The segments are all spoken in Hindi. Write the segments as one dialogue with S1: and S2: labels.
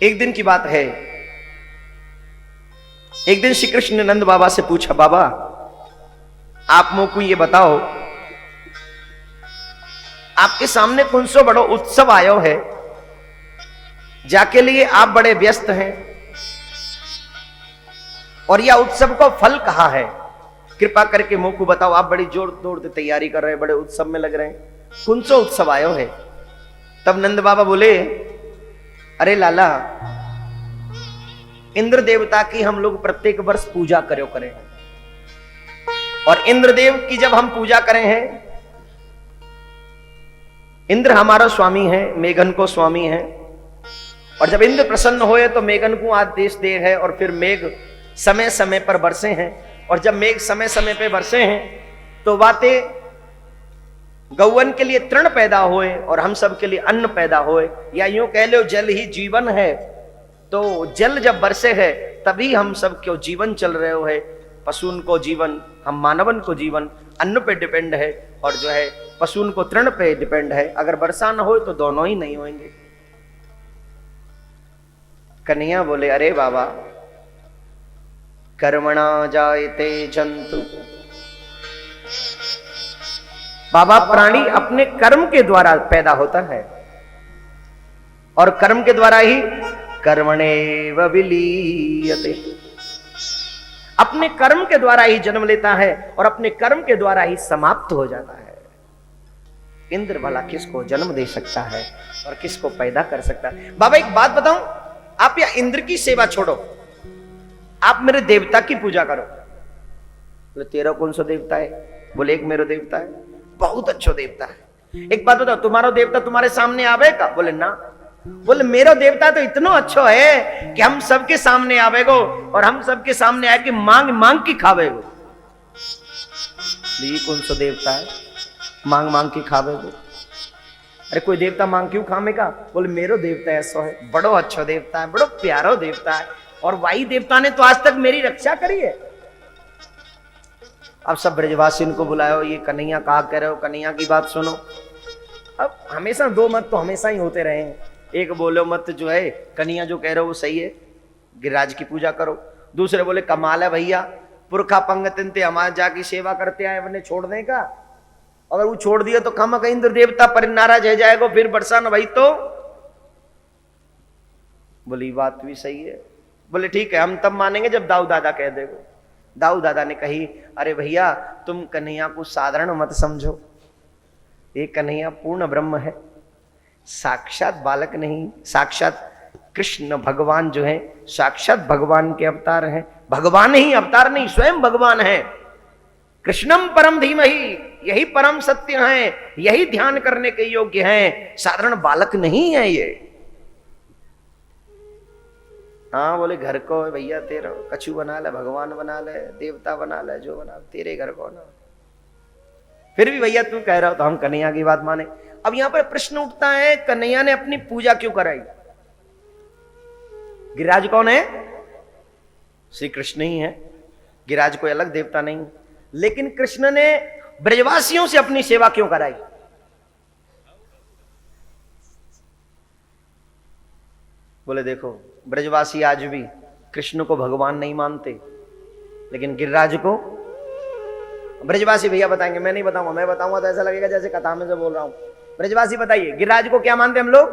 S1: एक दिन की बात है, एक दिन श्री कृष्ण ने नंद बाबा से पूछा, बाबा आप मोको ये बताओ, आपके सामने कौन सो बड़ो उत्सव आयो है जाके लिए आप बड़े व्यस्त हैं, और यह उत्सव का फल कहाँ है, कृपा करके मोको बताओ। आप बड़ी जोर तोड़ से तैयारी कर रहे हैं, बड़े उत्सव में लग रहे हैं, कौन सो उत्सव आयो है। तब नंद बाबा बोले, अरे लाला, इंद्र देवता की हम लोग प्रत्येक वर्ष पूजा करें हैं, और इंद्रदेव की जब हम पूजा करें हैं, इंद्र हमारा स्वामी है, मेघन को स्वामी है, और जब इंद्र प्रसन्न होए तो मेघन को आदेश दे है, और फिर मेघ समय समय पर बरसे हैं, और जब मेघ समय समय पे बरसे हैं तो बातें गौवन के लिए तृण पैदा होए और हम सब के लिए अन्न पैदा होए, या यूं कह लो जल ही जीवन है। तो जल जब बरसे है तभी हम सब क्यों जीवन चल रहे हो है, पशुन को जीवन, हम मानवन को जीवन अन्न पे डिपेंड है, और जो है पशुन को तृण पे डिपेंड है। अगर वर्षा न हो तो दोनों ही नहीं होंगे। कन्हैया बोले, अरे बाबा, कर्मणा जायते जंतु, बाबा प्राणी अपने कर्म के द्वारा पैदा होता है, और कर्म के द्वारा ही कर्मणेव विलीयते, अपने कर्म के द्वारा ही जन्म लेता है और अपने कर्म के द्वारा ही समाप्त हो जाता है। इंद्र भला किसको जन्म दे सकता है और किसको पैदा कर सकता है। बाबा एक बात बताऊं, आप या इंद्र की सेवा छोड़ो, आप मेरे देवता की पूजा करो। बोले तेरा कौन सा देवता है? बोले एक मेरा देवता है, बहुत अच्छा देवता है। एक बात बताओ, तुम्हारा देवता तुम्हारे सामने आवेगा? बोले ना। बोले मेरा देवता तो इतना अच्छा है कि हम सबके सामने आवेगो और हम सबके सामने आके मांग मांग की खावेगो। ये कौन सा देवता है मांग मांग की खावेगो? अरे कोई देवता मांग क्यों खामेगा? बोले मेरो देवता ऐसा है, बड़ो अच्छा देवता है, बड़ो प्यारा देवता है, और वही देवता ने तो आज तक मेरी रक्षा करी है। अब सब ब्रजवासी को बुलाओ, ये कन्हैया कहा कह रहे हो, कन्हैया की बात सुनो। अब हमेशा दो मत तो हमेशा ही होते रहे हैं। एक बोलो मत जो है कन्हैया जो कह रहे हो वो सही है, गिरिराज की पूजा करो। दूसरे बोले कमाल है भैया, पुरखा पंगतिन ते हमारे जाकी सेवा करते आए, वरने छोड़ दें का? अगर वो छोड़ दिया तो कम कहीं इंद्र देवता पर नाराज हो जाएगा, फिर बरसा न भाई। तो बोली बात भी सही है। बोले ठीक है, हम तब मानेंगे जब दाऊ दादा कह देगो। दाऊ दादा ने कही, अरे भैया तुम कन्हैया को साधारण मत समझो, ये कन्हैया पूर्ण ब्रह्म है, साक्षात बालक नहीं, साक्षात कृष्ण भगवान जो है साक्षात भगवान के अवतार हैं। भगवान ही अवतार नहीं, स्वयं भगवान है। कृष्णम परम धीमहि, यही परम सत्य है, यही ध्यान करने के योग्य है, साधारण बालक नहीं है ये। हाँ बोले घर को भैया तेरा कछु बना ले, भगवान बना ले, देवता बना ले, जो बना तेरे घर को ना। फिर भी भैया तू कह रहा हो तो हम कन्हैया की बात माने। अब यहां पर प्रश्न उठता है, कन्हैया ने अपनी पूजा क्यों कराई? गिरिराज कौन है? श्री कृष्ण ही है, गिरिराज कोई अलग देवता नहीं। लेकिन कृष्ण ने ब्रजवासियों से अपनी सेवा क्यों कराई? बोले देखो, ब्रजवासी आज भी कृष्ण को भगवान नहीं मानते, लेकिन गिरिराज को ब्रजवासी भैया बताएंगे, मैं नहीं बताऊंगा। मैं बताऊंगा तो ऐसा लगेगा जैसे कथा में से बोल रहा हूं। ब्रजवासी बताइए, गिरिराज को क्या मानते हम लोग?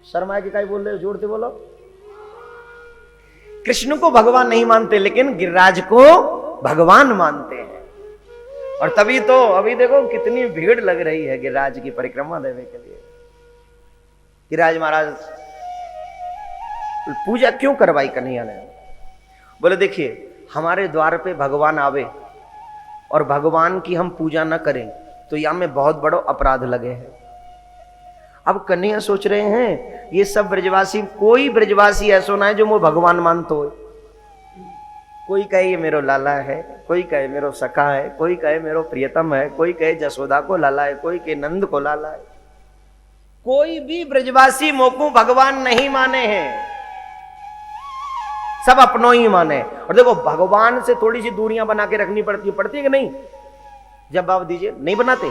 S1: शर्मा की काई बोल रहे हो, जोड़ते बोलो। कृष्ण को भगवान नहीं मानते, लेकिन गिरिराज को भगवान मानते हैं। और तभी तो अभी देखो कितनी भीड़ लग रही है गिरिराज की परिक्रमा देने के लिए। गिरिराज महाराज पूजा क्यों करवाई कन्हैया ने? बोले देखिए, हमारे द्वार पे भगवान आवे और भगवान की हम पूजा न करें तो यहां में बहुत बड़ा अपराध लगे है। अब कन्हैया सोच रहे हैं ये सब ब्रजवासी, कोई ब्रजवासी ऐसा ना है जो वो भगवान मानते हो। कोई कहे ये मेरो लाला है, कोई कहे मेरो सखा है, कोई कहे मेरो प्रियतम है, कोई कहे जसोदा को लाला है, कोई कहे नंद को लाला है। कोई भी ब्रजवासी मोको भगवान नहीं माने हैं, सब अपनो ही माने। और देखो भगवान से थोड़ी सी दूरियां बना के रखनी पड़ती है कि नहीं? जवाब दीजिए, नहीं बनाते?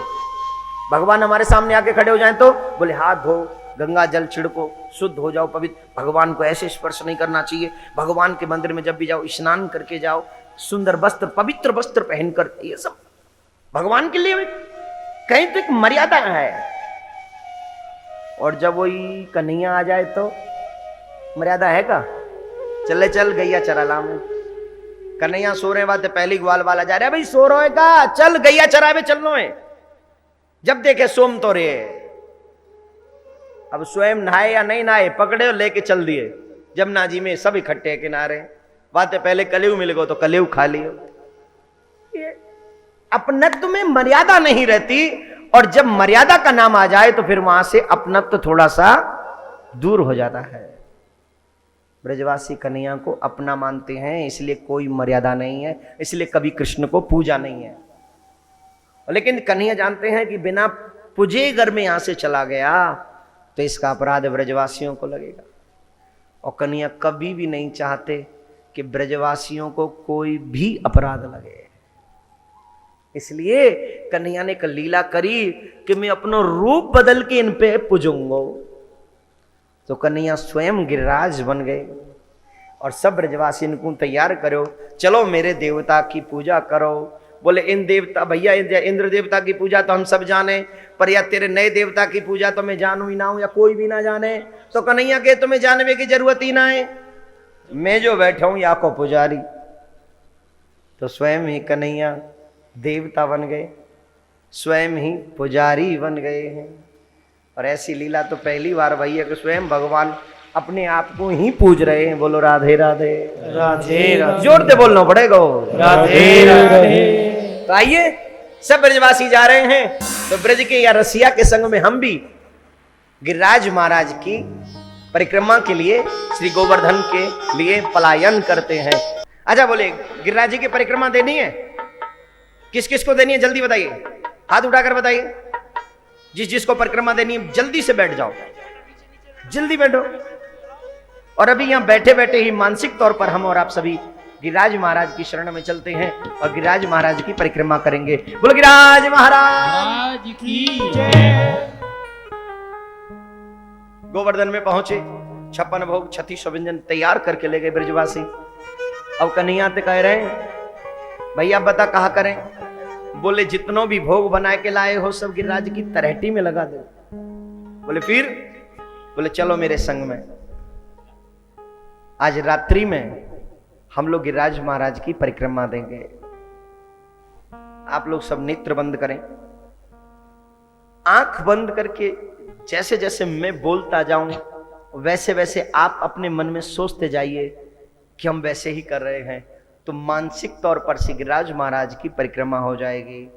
S1: भगवान हमारे सामने आके खड़े हो जाएं तो बोले हाथ धो, गंगा जल छिड़को, शुद्ध हो जाओ, पवित्र। भगवान को ऐसे स्पर्श नहीं करना चाहिए। भगवान के मंदिर में जब भी जाओ स्नान करके जाओ, सुंदर वस्त्र, पवित्र वस्त्र पहनकर, ये सब भगवान के लिए कहीं तो एक मर्यादा है। और जब वही कन्हैया आ जाए तो मर्यादा है का? चले चल गैया चरा ला में। कन्हैया सो रहे बात पहली ग्वाल वाला जा रहा है, भाई सो रहे का, चल गैया चरावे चलनो है। जब देखे सोम तो रे, अब स्वयं नहाए या नहीं नहाए, पकड़े और लेके चल दिए जमुना जी में, सब इकट्ठे किनारे। बातें पहले कलेव मिल गो तो कलेव खा लियो। अपनत्व में मर्यादा नहीं रहती, और जब मर्यादा का नाम आ जाए तो फिर वहां से अपनत्व थोड़ा सा दूर हो जाता है। ब्रजवासी कन्हैया को अपना मानते हैं, इसलिए कोई मर्यादा नहीं है, इसलिए कभी कृष्ण को पूजा नहीं है। लेकिन कन्हैया जानते हैं कि बिना पूजे घर में यहां से चला गया तो इसका अपराध ब्रजवासियों को लगेगा। और कन्हैया कभी भी नहीं चाहते कि ब्रजवासियों को कोई भी अपराध लगे, इसलिए कन्हैया ने एक लीला करी कि मैं अपना रूप बदल के इन पे पूजूंगा। तो कन्हैया स्वयं गिरिराज बन गए और सब ब्रजवासी इनको तैयार करो, चलो मेरे देवता की पूजा करो। बोले इन देवता, भैया इंद्र देवता की पूजा तो हम सब जाने, पर या तेरे नए देवता की पूजा तो मैं जानू ही ना हूं, या कोई भी ना जाने। तो कन्हैया के तुम्हें जानने की जरूरत ही ना है, मैं जो बैठा हूं या को पुजारी। तो स्वयं ही कन्हैया देवता बन गए, स्वयं ही पुजारी बन गए हैं। और ऐसी लीला तो पहली बार भई है कि स्वयं भगवान अपने आप को ही पूज रहे हैं। बोलो राधे राधे
S2: राधे राधे,
S1: जोर से बोलना पड़ेगा
S2: राधे राधे।
S1: तो आइए सब ब्रजवासी जा रहे हैं, तो ब्रज के या रसिया के संग में हम भी गिरिराज महाराज की परिक्रमा के लिए श्री गोवर्धन के लिए पलायन करते हैं। अच्छा बोले गिरिराज जी की परिक्रमा देनी है, किस किस को देनी है जल्दी बताइए, हाथ उठाकर बताइए। जिस जिसको परिक्रमा देनी है जल्दी से बैठ जाओ, जल्दी बैठो। और अभी यहां बैठे बैठे ही मानसिक तौर पर हम और आप सभी गिरिराज महाराज की शरण में चलते हैं और गिरिराज महाराज की परिक्रमा करेंगे। बोलो गिरिराज महाराज
S2: की जय।
S1: गोवर्धन में पहुंचे, 56 भोग 36 व्यंजन तैयार करके ले गए ब्रजवासी। अब कन्हैया तो कह रहे हैं भैया बता कहा करें। बोले जितनों भी भोग बना के लाए हो सब गिरिराज की तलहटी में लगा दो। बोले फिर? बोले चलो मेरे संग में, आज रात्रि में हम लोग गिरिराज महाराज की परिक्रमा देंगे। आप लोग सब नेत्र बंद करें, आंख बंद करके जैसे जैसे मैं बोलता जाऊं वैसे वैसे आप अपने मन में सोचते जाइए कि हम वैसे ही कर रहे हैं, तो मानसिक तौर पर श्री गिरिराज महाराज की परिक्रमा हो जाएगी।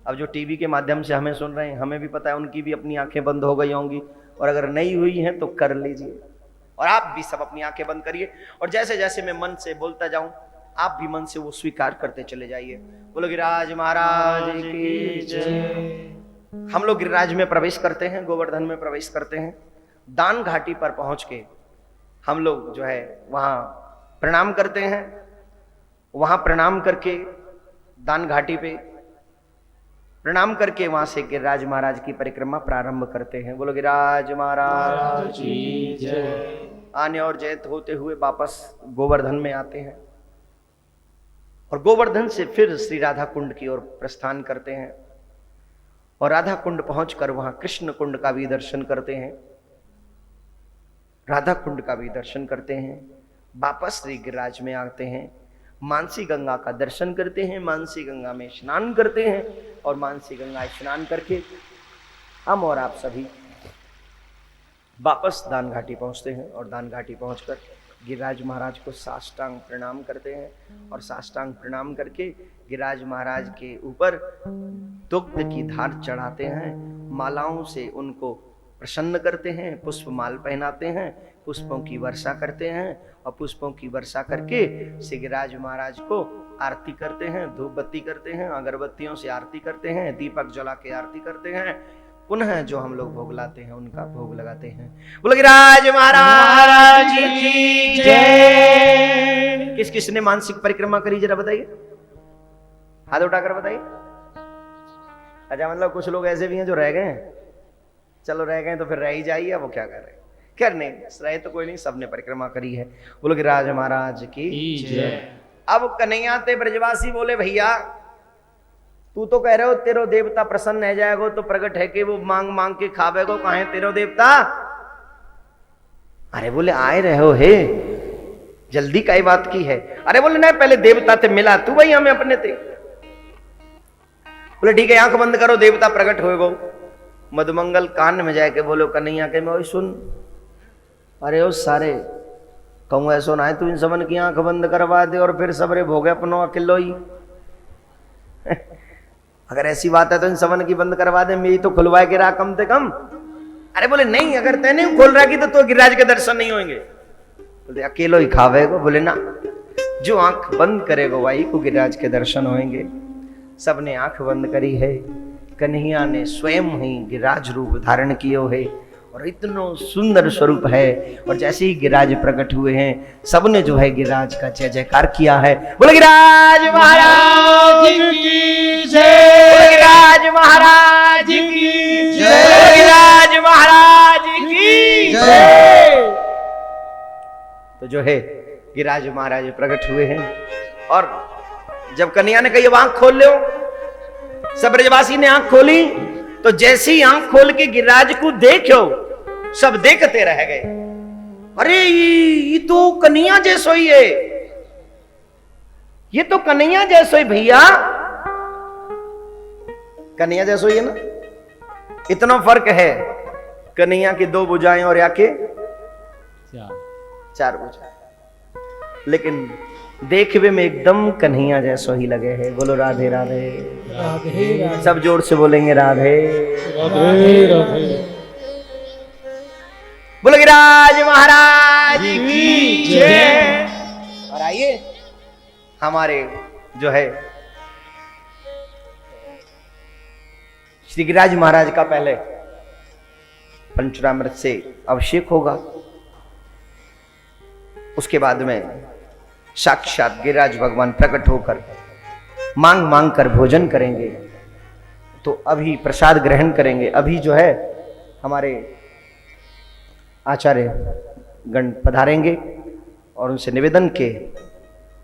S1: अब जो टीवी के माध्यम से हमें सुन रहे हैं, हमें भी पता है उनकी भी अपनी आंखें बंद हो गई होंगी, और अगर नहीं हुई हैं तो कर लीजिए। और आप भी सब अपनी आंखें बंद करिए, और जैसे जैसे मैं मन से बोलता जाऊं आप भी मन से वो स्वीकार करते चले जाइए। बोलो गिरिराज महाराज की जय। हम लोग गिरिराज में प्रवेश करते हैं, गोवर्धन में प्रवेश करते हैं। दान घाटी पर पहुंच के हम लोग जो है वहां प्रणाम करते हैं। वहां प्रणाम करके दान घाटी पे प्रणाम करके वहां से गिरिराज महाराज की परिक्रमा प्रारंभ करते हैं। बोलो गिरिराज महाराज की जय। आने और जयत होते हुए वापस गोवर्धन में आते हैं और गोवर्धन से फिर श्री राधा कुंड की ओर प्रस्थान करते हैं और राधा कुंड पहुंचकर वहां कृष्ण कुंड का भी दर्शन करते हैं, राधा कुंड का भी दर्शन करते हैं। वापस श्री गिरिराज में आते हैं, मानसी गंगा का दर्शन करते हैं, मानसी गंगा में स्नान करते हैं और मानसी गंगा स्नान करके हम और आप सभी वापस दान घाटी पहुंचते हैं और दान घाटी पहुंचकर गिरिराज महाराज को साष्टांग प्रणाम करते हैं और साष्टांग प्रणाम करके गिरिराज महाराज के ऊपर दुग्ध की धार चढ़ाते हैं, मालाओं से उनको प्रसन्न करते हैं, पुष्प माल पहनाते हैं, पुष्पों की वर्षा करते हैं और पुष्पों की वर्षा करके श्री गिरिराज महाराज को आरती करते हैं, धूप बत्ती करते हैं, अगरबत्तियों से आरती करते हैं, दीपक जला के आरती करते हैं। पुनः जो हम लोग भोग लाते हैं उनका भोग लगाते हैं। बोलो गिरिराज महाराज की जय। किस किस ने मानसिक परिक्रमा करी जरा बताइए, हाथ उठाकर बताइए। अच्छा, मतलब कुछ लोग ऐसे भी हैं जो रह गए हैं, चलो रह गए तो फिर रह ही जाइए, वो क्या कर रहे हैं। खैर नहीं, रहे तो कोई नहीं, सबने परिक्रमा करी है। बोलो गिरिराज महाराज की
S2: जय।
S1: अब कन्हैया ते ब्रजवासी बोले भैया तू तो कह रहे हो तेरो देवता प्रसन्न है जाएगो, तो प्रकट है कि वो मांग मांग के खावेगो, कहां है तेरो देवता। अरे बोले आए रहे हो हे, जल्दी काई बात की है। अरे बोले नहीं, पहले देवता थे मिला तू भाई हमें अपने थे। बोले ठीक है, आंख बंद करो, देवता प्रकट होएगो। मधुमंगल कान में जाके बोलो कन्हैया के मैं सुन, अरे ओ सारे कहूँ ऐसो ना है तू इन सबन की आंख बंद करवा दे और फिर सबरे भोगे अपनो अकेलो ही। अगर ऐसी बात है तो इन सबन की बंद करवा दे, मेरी तो खुलवाए गिरा कम से कम। अरे बोले नहीं, अगर तैने खोल रहा की तो गिरिराज के दर्शन नहीं होंगे। बोले अकेलो ही खावेगो। बोले ना, जो आंख बंद करेगो भाई को गिरिराज के दर्शन होंगे। सबने आंख बंद करी है, कन्हैया ने स्वयं ही गिरिराज रूप धारण कियो है और इतना सुंदर स्वरूप है। और जैसे ही गिरिराज प्रकट हुए हैं, सबने जो है गिरिराज का जय जयकार किया है। बोलो गिरिराज महाराज की जय, बोलो गिरिराज महाराज की जय, बोलो गिरिराज महाराज की जय। तो जो है गिरिराज महाराज प्रकट हुए हैं और जब कन्हैया ने कही अब आंख खोल लो, सब ब्रजवासी ने आंख खोली। तो जैसे ही आंख खोल के गिरिराज को देखो, सब देखते रह गए। अरे ये तो कन्हैया जैसो ही है, ये तो कन्हैया जैसो ही भैया, कन्हैया जैसो ही है ना। इतना फर्क है, कन्हैया की 2 भुजाएं और या के 4 भुजाएं, लेकिन देखने में एकदम कन्हैया जैसो ही लगे हैं। बोलो राधे राधे,
S2: राधे राधे,
S1: सब जोर से बोलेंगे राधे
S2: राधे राधे।
S1: बोलो गिरिराज महाराज की जय। और आइए हमारे जो है श्री गिरिराज महाराज का पहले पंचामृत से अभिषेक होगा, उसके बाद में साक्षात गिरिराज भगवान प्रकट होकर मांग मांग कर भोजन करेंगे। तो अभी प्रसाद ग्रहण करेंगे। अभी जो है हमारे आचार्य गण पधारेंगे और उनसे निवेदन के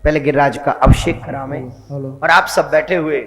S1: पहले गिरिराज का अभिषेक करावें। और आप सब बैठे हुए